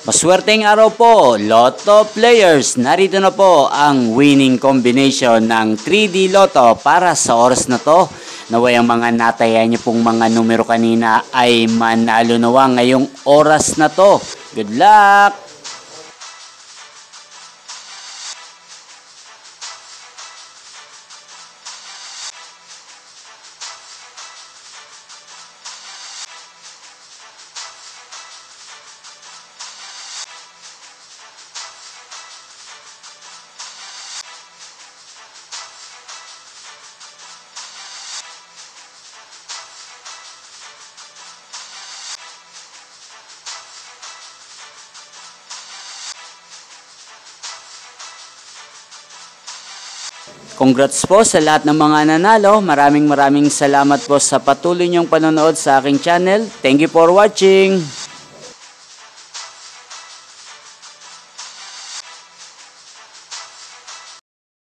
Maswerteng araw po, Lotto players. Narito na po ang winning combination ng 3D Lotto para sa oras na to. Naway ang mga nataya niyo pong mga numero kanina ay manalo nawa ngayong oras na to. Good luck! Congrats po sa lahat ng mga nanalo. Maraming salamat po sa patuloy niyong panonood sa aking channel. Thank you for watching.